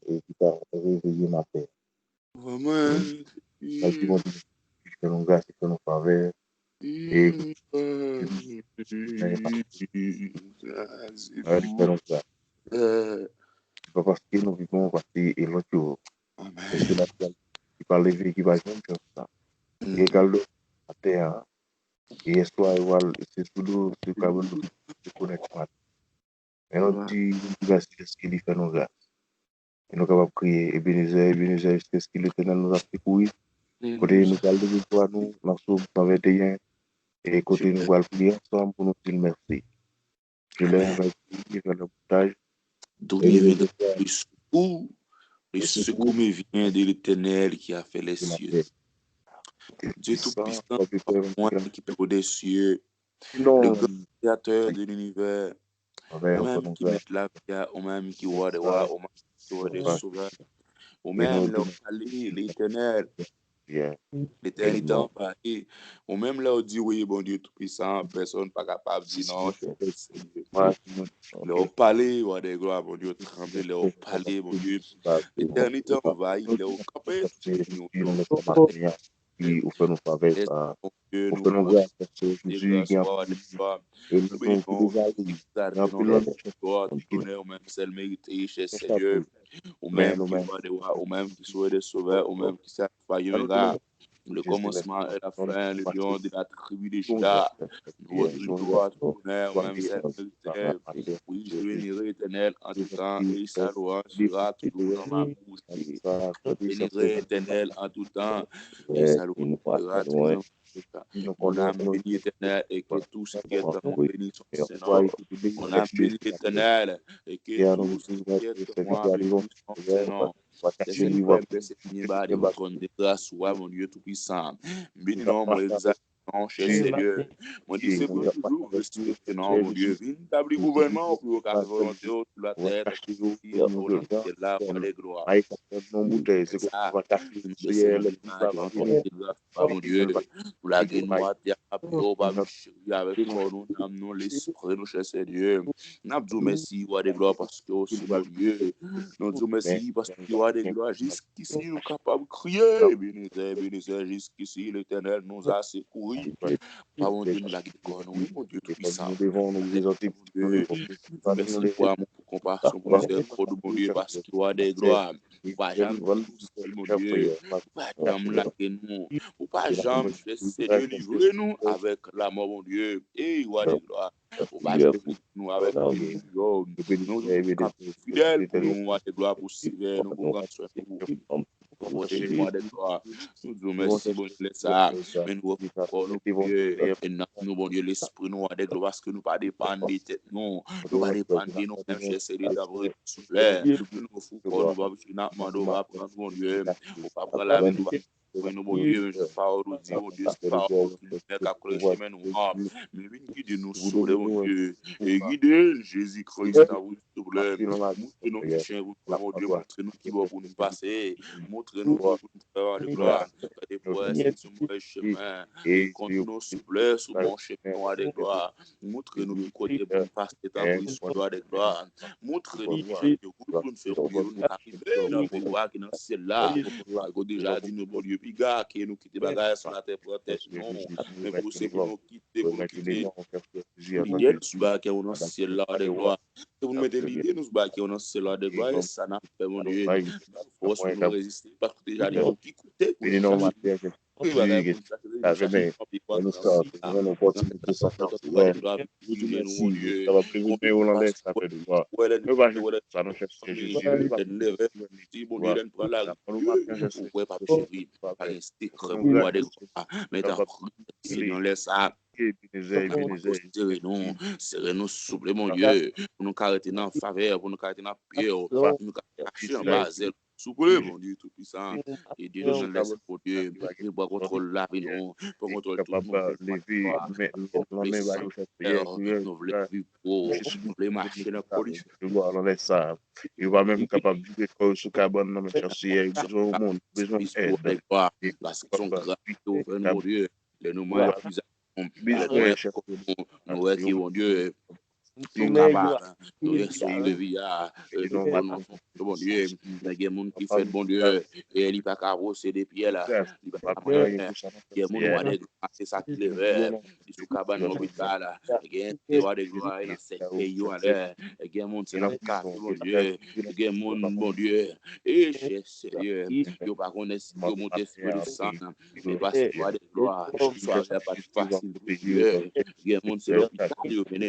Et qui t'a réveillé ma paix. Merci mon Dieu, qui fait nos grâces, qui fait nos faveurs. Et qui fait nos grâces. C'est pas parce que nous vivons, parce qu'il est l'autre jour. Parce que la terre qui va lever, qui va jamais faire ça. Et regarde la terre. Et hier soir, c'est sous l'eau, c'est comme nous se connectons. Et on dit, merci, est-ce qu'il fait nos grâces. Et nous sommes capables de crier, Ebenezer, est-ce que l'Éternel nous a secouru. Côté nous allons lever toi, nous, dans Psaume 121. Et côté nous allons prier ensemble pour nous dire merci. Je l'ai remercié, il fait le montage. D'où il vient le secours. Le secours me vient de l'Éternel qui a fait les cieux. Dieu Tout-Puissant, moi qui peut des cieux, le grand créateur de l'univers, au même qui met la vie, au même qui voit des rois, au même qui voit des sauveurs, au même là l'Éternel, l'éternité en parler, au même là on dit oui, bon Dieu Tout-Puissant, personne n'est pas capable de dire non, leur parler, ou des gloires, bon Dieu, trembler, leur parler, bon Dieu, l'éternité envahit, leur camper, nous fait nos faveurs, ça. Nous faisons grâce parce que Jésus qui a et nous pouvons au même seul mérité, cher Seigneur, au même qui voit des rois, au même qui soit des sauveurs, au même qui s'accompagnera. Le commencement et la fin, le lion de la tribu de Juda, nous gloire, tout honneur, au même seul mérité. Oui, je bénirai l'Éternel en tout temps, et sa louange sera toujours dans ma bouche. Bénirai l'Éternel en tout temps, et sa louange sera toujours dans ma bouche. Mon âme bénit l'Éternel, et que tout ce qui est en moi bénisse son Seigneur. Mon âme bénit l'Éternel, et que tout ce qui est en moi bénisse son Seigneur. C'est une fois que c'est fini, de votre trône de grâce, soit mon Dieu Tout-Puissant. Bénis non, mon exaltation, cher Seigneur. Mon Dieu, c'est pour toujours respecter, non, mon Dieu. Viens établir gouvernement pour qu'à volonté sur la terre, là, pour les gloires. Mon Dieu, pour la guénoire, avec nous amenons l'esprit, nous cher Seigneur. Nous disons merci, roi des gloires, parce que c'est mon Dieu. Nous disons merci, parce que roi des gloires, jusqu'ici, nous sommes capables de crier. Bénissez, jusqu'ici, l'Éternel nous a secourus. Par mon Dieu, nous la guénoire, oui, mon Dieu Tout-Puissant. Merci pour amour, pour compassion, pour miséricorde, mon Dieu, parce que roi des gloires, pas jamais nous, mon Dieu, pas jamais la nous, ou pas jamais, Seigneur, livrez-nous avec la mort, mon Dieu, et roi des gloires, ou pas jamais nous avec nous, fidèles pour nous, roi des gloires, pour servir, nous pour prendre soin de vous. Prochain-moi des gloires, nous disons merci, bon Dieu, ça, mais nous encore nous prions, et nous, bon Dieu, l'esprit, nous, des gloires, parce que nous pas dépendre des têtes, non, nous pas dépendre de nous, même chez Seigneur, d'avoir été soufflé, nous fous, nous va nous va prendre, mon Dieu, on va prendre la vie, nous, mon Dieu, je parle, nous dit, mon Dieu, c'est parole qui nous fait calculer le chemin, nous, mais lui, guide nous sauver, mon Dieu, et guider Jésus-Christ, à vous, montrez-nous qui chien, mon Dieu, montrez-nous qui va pour nous passer, montrez-nous qui va pour nous faire de gloire, des prouesses sur mon chemin, et conduis-nous souple sur mon chemin de gloire, montrez-nous qui côté pour nous passer dans l'histoire de gloire, montrez-nous qui pour nous faire pour nous arriver dans le pouvoir qui est dans celle-là, déjà dit, nous, bon Dieu, piga, qui nous quitte bagaille sur la terre protège, non, mais pour c'est pour nous quitter, l'idée nous se bat qui est dans ciel-là de gloire. Si vous mettez l'idée nous se bat qui est dans ciel-là de gloire, et ça n'a fait, mon Dieu, force pour nous résister, parce que déjà dit, nous qui coûter, serrez-nous souple, mon Dieu, pour nous arrêter dans la faveur, pour nous arrêter dans la pierre, pour nous cacher en bas, souple, mon Dieu, tout-puissant, et Dieu nous laisse pour Dieu, il doit contrôler la vie, non, pour contrôler tout le monde, nous voulons vivre pour, nous voulons marcher dans le police. Il va même capable de vivre sous carbone, mais chercher, besoin au monde, besoin d'aide. La saison gratuite, mon Dieu, les nous moyens plus nous qui, mon Dieu, nous capables, nous restons de vie, bon Dieu, mais il y a des gens qui fait bon Dieu, et il n'y a pas qu'à rosser des pieds là, il n'y a pas moyen, il y a des gens qui ont c'est ça qui les verts, ils sont capables l'hôpital, il y a des gens de gloire dans ces pays, il y a des gens qui sont dans le café, bon Dieu, il y a des gens, bon Dieu, et cher Seigneur, il n'y a pas qu'on est monté sur le sang, et parce que toi de gloire, soit pas facile pour Dieu, il y a des gens c'est l'hôpital,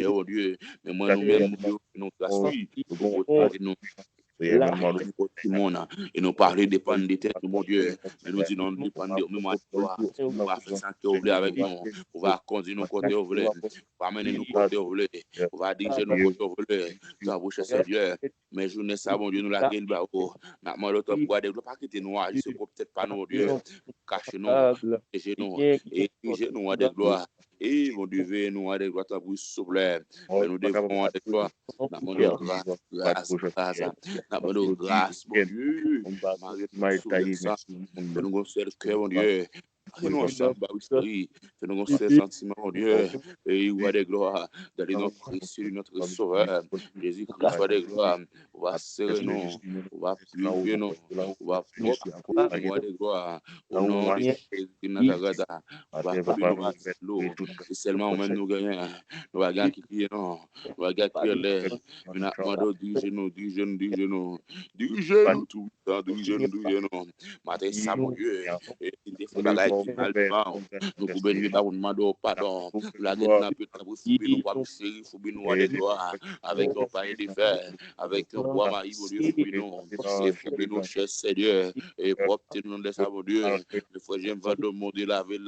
oh Dieu, mais moi nous-mêmes, nous grâce, pour protéger nous. Et nous parler dépendre de tête, mon Dieu. Mais nous disons, nous dépendre de nous, on va faire ça que vous voulez avec nous. On va conduire nos côtés, vous voulez. On va amener nos côtés, vous voulez. On va diriger nos côtés, vous voulez. Tu vas boucher Seigneur. Mais je ne sais pas, mon Dieu, nous la gagne, bah, oh. Maintenant, l'autre pour ne pas quitter nous, il se peut peut-être pas nous, Dieu. Cachez-nous, protégez-nous, et dirigez-nous à des gloires. Et mon Dieu, nous à des gloires, pour souffler. Mais nous devons à des gloires. Nous grâce, grâce, mon Dieu. Marie, souviens ça. Fais-nous gonfler le cœur, mon Dieu. Fais-nous ensemble, oui, fais-nous gonfler le sentiment, mon Dieu. Et il y a des gloires dans les noms précieux de notre Sauveur. Jésus-Christ, soit des gloires. On va serrer nous, on va purifier nous, on va propre nous, des gloires. Au nom de Jésus de Nazareth, on va couper nous à l'eau. Et seulement, même nous gagnons. Nous allons qui crier, non. Nous allons crier l'air. Nous allons dirigez-nous, dirigez-nous, dirigez-nous. Dirigez-nous tout le temps, dirigez-nous. Matin, ça, mon Dieu. Et des fois, bagaille qui mal devant. Nous pouvons venir par un demande pardon. La gueule n'a pas de fouiller, nous pas chérir, fouiller nous à des gloires. Avec un paille de fer, avec un bois maïs, mon Dieu, fouiller nous. Et fouiller nous, cher Seigneur. Et propre nous de ça, mon Dieu. Le frère, j'aime pas demander laver,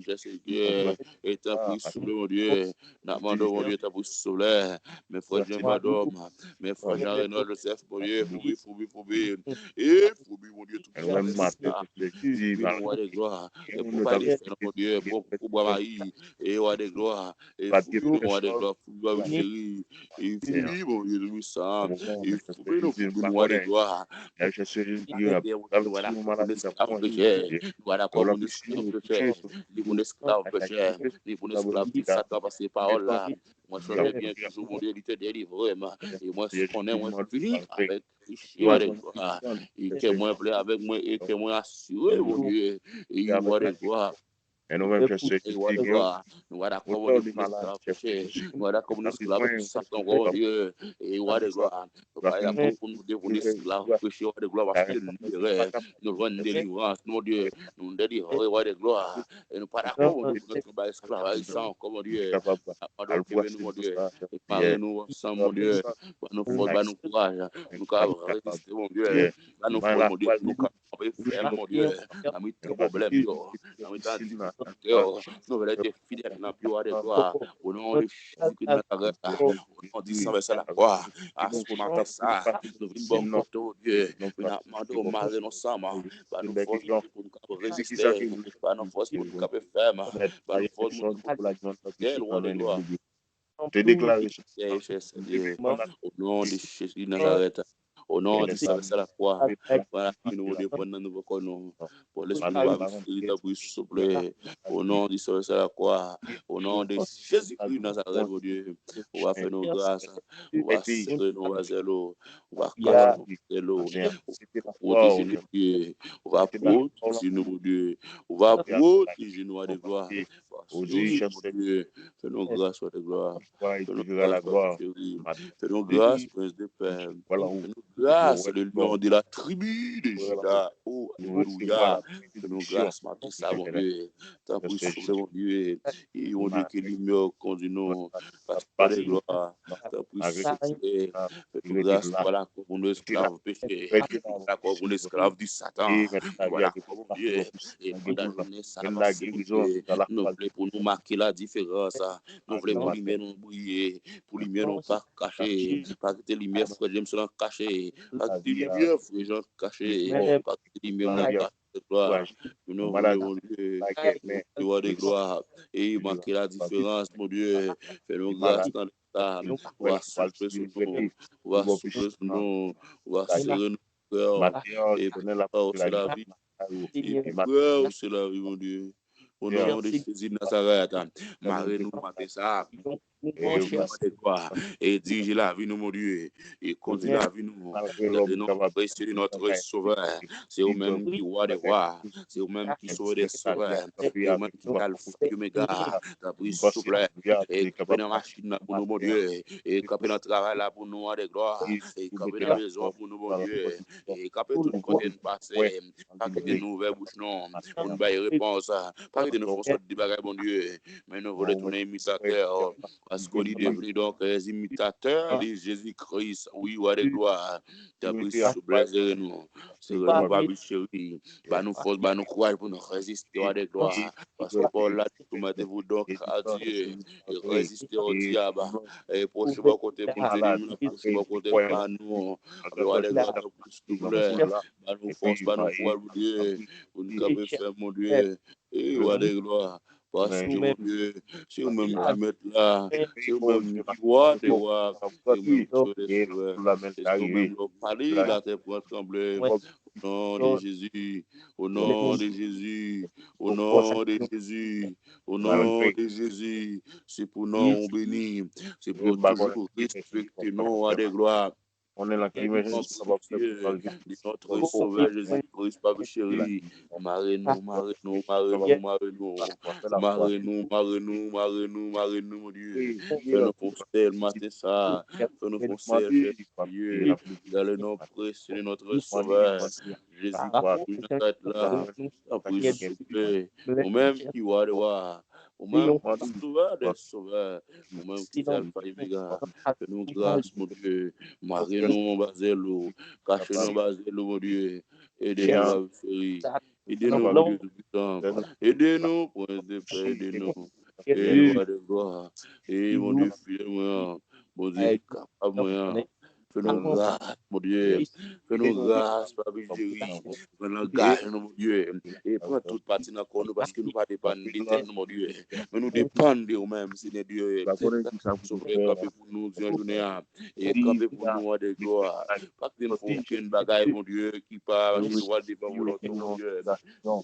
cher Seigneur. Et tant pis, soulever, mon Dieu. N'amendons, mon Dieu, tant pis, soulever. Mes frères, j'aime pas dormir. Mes frères, Jean-Renaud, Joseph, mon Dieu, fouiller. Et fouiller, mon Dieu, tout ça. Et roi de gloire, et pour pas les faire, mon Dieu, pour boire Marie, et roi de gloire, et fouille roi de gloire, fouille chérie, et fouille mon Dieu, nous sommes, et fouille nous roi de gloire. Voilà, pour esclaves pécheurs, voilà, comme on esclave pécheur, les bons esclaves pécheurs, les bons esclaves qui Satan par ces paroles là. Moi, je connais bien toujours mon Dieu, il te délivre, et moi, je connais, moi, je finis avec Christian de gloire, et que moi, plaît avec moi, et que moi, assuré, mon Dieu, et il voit de gloire. Et nous-mêmes, je sais que nous voilà comment on est esclave péché, voilà comment on est esclave de Satan, mon Dieu, et roi de gloire. Pas d'accord pour nous devenir esclaves péché, roi de gloire, parce que nous libérer, nous rendre délivrance, mon Dieu, nous délivrer, roi de gloire. Et nous pas d'accord pour notre esclavage sans, mon Dieu, mon Dieu, et parlez-nous ensemble, mon Dieu, nous force, nous courage, nous capables résister, mon Dieu, nous force, mon Dieu, nous capables faire, mon Dieu, nous mettons problème, nous mettons nous voulons être fidèles dans le de gloire. Au nom de Jésus-Christ de Nazareth, au nom de Saint-Vincent la croix, à ce matin, ça, nous venons bon côté, Dieu. Nous demandons au mari ensemble, par nos forces pour nous résister, par nos forces pour nous capables faire, par nos forces pour nous capables loin de gloire. Je déclare, au nom de Jésus de Nazareth. Au nom de Saint-Vincent la croix, voilà, nous dépendons de nous connaissons. Pour l'esprit de vous souffler. Au nom de Saint-Vincent la croix, au nom de Jésus-Christ de Nazareth, mon Dieu, on va faire nos grâces, on va serrer nos vaselos, on va cacher l'eau, on va protéger nos pieds, on va protéger nos Dieu, on va protéger nos de gloire. Mon Dieu, fais nos grâces, soit de gloire. Fais nos grâces, chérie. Fais nos grâces, prince de paix. Fais nos grâces, le lion de la tribu de Juda. Oh, alléluia. Fais nos grâces, ma tout ça, mon Dieu. Tant pour sauver, mon Dieu. Et mon Dieu, que lumière conduit nous. Parce que de gloire. Tant pour sauver. Fais nos grâces, voilà, comme nos esclaves péchés. Voilà, comme nos esclaves du Satan. Voilà, comme mon Dieu. Et pendant la journée, ça va passer, mon Dieu. Nous voulons pour nous marquer la différence. Nous voulons pour lumière nous briller, pour lumière nous pas cacher, pas que tes lumières, frère James, sont cachées, pas que tes lumières, frère Jean, cachées, pas que tes lumières nous cachées. Gloire, nous voulons, Dieu, nous voulons de gloire, et marquer la différence, mon Dieu, fais-nous grâce dans l'état, on va souffler sur nous, on va souffler sur nous, on va serrer nos cœurs, et pour c'est la vie, et pour c'est la vie, mon Dieu. Au nom de Jésus de Nazareth, Marie nous matin ça. et dirige la vie, nous, mon Dieu, et conduit la vie, nous, dans le nom précieux de notre Sauveur. C'est vous-même qui roi des rois, c'est vous-même qui sauve des sauveurs, c'est vous-même qui alpha et oméga, d'après souple, et camper dans la machine pour nous, mon Dieu, et camper dans le travail là pour nous, des gloires, et camper dans la maison pour nous, mon Dieu, et camper tout côté de passé, pas que de nouvelles bouches, non, pour nous bailler réponse, pas que de nous foncer des bagages, mon Dieu, mais nous voulons tourner imitateur, parce qu'on est devenu donc les imitateurs de Jésus-Christ, oui, ou de gloire, d'après souple, nous, c'est nous, Babi chéri, bah nous force, bah nous courage pour nous résister à des gloires, parce que Paul l'a dit, soumettez-vous donc à Dieu, et résister au diable, et prochain côté pour nous éliminer, prochain côté pour nous, avec des gloires, s'il vous plaît, bah nous force, bah nous courage, mon Dieu, pour nous capables faire, mon Dieu, et ou des gloires. Parce que, mon Dieu, c'est vous-même qui mettez là, c'est vous-même qui voit des rois, c'est vous-même qui sauve des sauveurs, c'est vous-même qui parlez, la terre pour trembler. Au nom de Jésus, au nom de Jésus, au nom de Jésus, au nom de Jésus, c'est pour nous bénir, c'est pour toujours respecter nos rois de gloire. On est là qui imagine De notre sauveur Jésus-Christ, Papi chéri, marre-nous, marre-nous, marre-nous, marre-nous, marre-nous, marre-nous, marre-nous, marre-nous, mon Dieu. Fais-nous foncer le matin, ça. Fais-nous foncer le fait Dieu. Dans le nom précieux de notre sauveur, Jésus-Christ, Nazareth là. Après, s'il te plaît, au même qui voit de voir, au même qui sauveur des sauveurs, au même qui fait Alpha et Omega. Fais-nous grâce, mon Dieu. Marre-nous, Bazelo, cachez-nous, Bazelo, mon Dieu. Aidez-nous, Babi chéri. Aidez-nous, mon Dieu tout-puissant. Aidez-nous, prince de paix, aidez-nous. Et roi de gloire. Et mon Dieu, fidèle, moi. Mon Dieu, capable, moi. Fais-nous grâce, mon Dieu. Fais-nous grâce, Babi chéri. Fais-nous grâce, mon Dieu. Et prends toute partie dans nous parce que nous ne pas dépendre de terre, mon Dieu. Mais nous dépendons de nous-mêmes, Seigneur Dieu. Sauver, camper pour nous, Dieu, journée. Et camper pour nous, de gloire. Pas que nous faisons aucune bagaille, mon Dieu, qui part, qui doit dépendre de notre mon Dieu. Mon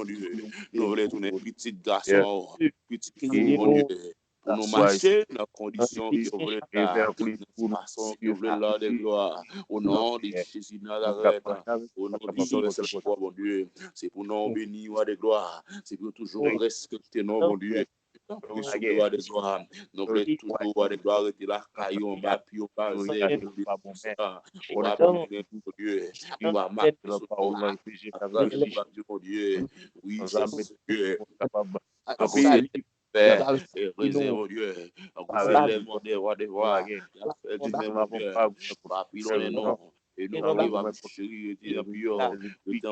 Dieu. Nous voulons tourner petit garçon, petit fille, mon Dieu. Pour nous marcher dans les conditions qui vous voulez là, dans la façon que vous voulez là de gloire. Au nom de Jésus Nazareth, au nom de Jésus, c'est pour mon Dieu. C'est pour nous bénir de gloire. C'est pour toujours respecter nous, mon Dieu. Nous sommes de gloire. Nous voulons toujours de gloire et de la caillou en bas, puis au bas, on va bénir mon Dieu. On va marquer ce qu'on a. Mon Dieu. Oui, c'est Dieu. Père, et réserve, mon Dieu, c'est les mondes des rois des rois, Papillon, non, et nous arrivons à chérir, et en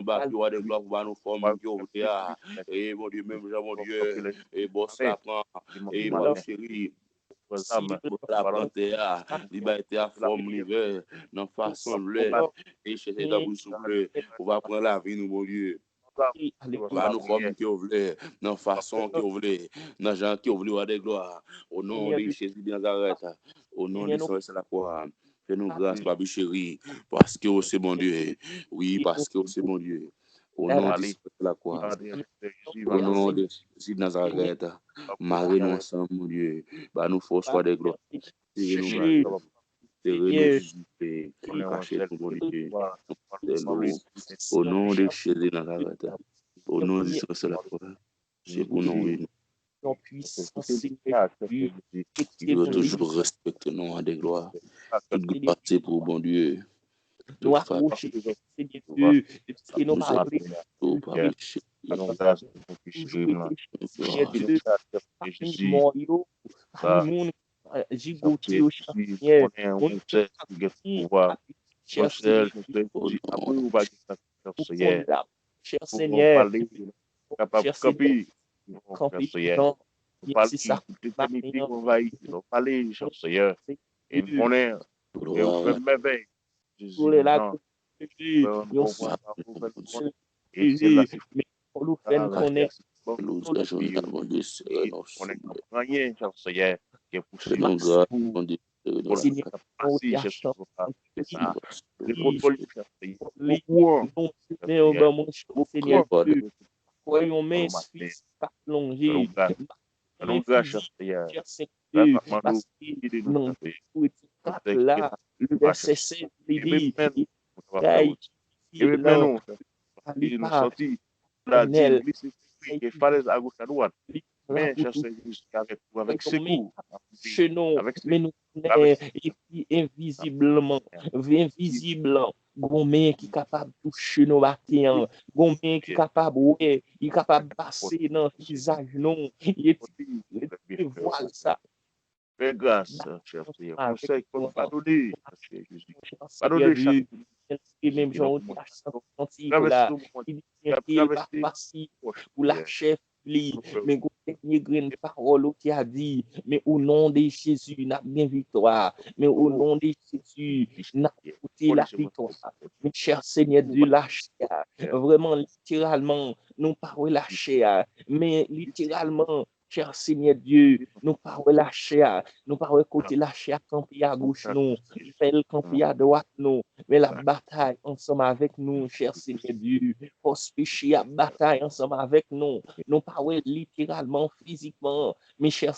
bas, puis roi des gloires, pour nous former, et mon Dieu, même, mon Dieu, et bon, ça prend, et mon chéri, si la planté à liberté à forme l'hiver, dans façon de et chez les gars, on va prendre la vie, nous, mon Dieu. Va nous former qui voulait, dans façon qui voulait, dans gens qui voulait des gloires. Au nom de Jésus de Nazareth, au nom de Jésus de la croix. Fais-nous grâce, Babi chéri, parce que c'est bon Dieu. Oui, parce que c'est bon Dieu. Au nom de Jésus de la croix. Au nom de Jésus de Nazareth, marie-nous ensemble, mon Dieu. Bah nous force des gloires. Tirez-nous cachez-nous, mon Dieu. Au nom de Jésus de Nazareth. Au nom de Jésus de la croix. C'est pour nous et nous. Il veut toujours respecter nos des gloires. Toute gloire, c'est pour bon Dieu. Nous approcher, Seigneur Dieu, nous parler. Cher Seigneur, c'est ça. Dieu, Vraiment, parce nous, que qui nous non, savons. tout Nous là, le verset 7, il dit, il travaille et même là, nous, parlez qui nous pas, sortis, la dit, éternel, glissez que falaise à gauche à droite. là Mais, pour cher tout Seigneur, avec vous, avec mais secours, chez nous, avec mais nous avec connaissons et puis invisiblement, invisible, gomme qui est capable de toucher nos bâtiments, gomme qui est capable, ouais, il est capable de passer dans le visage, non, il est voile ça. Fais grâce, cher Seigneur. Avec Conseil, toi, pardonnez, cher Jésus. Seigneur Pardonnez chaque Dieu, et même qui nous Jean commence. senti Traversez là, tout moment. il dit il va Traversez passer proche. pour la chef, mais vous dernier grain de parole qui a dit, mais au nom de Jésus, n'a bien victoire, mais au nom de Jésus, n'a coûté la victoire. Mais cher Seigneur Dieu, lâche, vraiment littéralement, nous pas relâcher, mais littéralement, cher Seigneur Dieu, nous pas relâcher, nous pas côté lâcher à camper à gauche, nous, fait le camper à droite, nous, mais la bataille ensemble avec nous, cher Seigneur Dieu, force péché à bataille ensemble avec nous, nous pas littéralement, physiquement, mais cher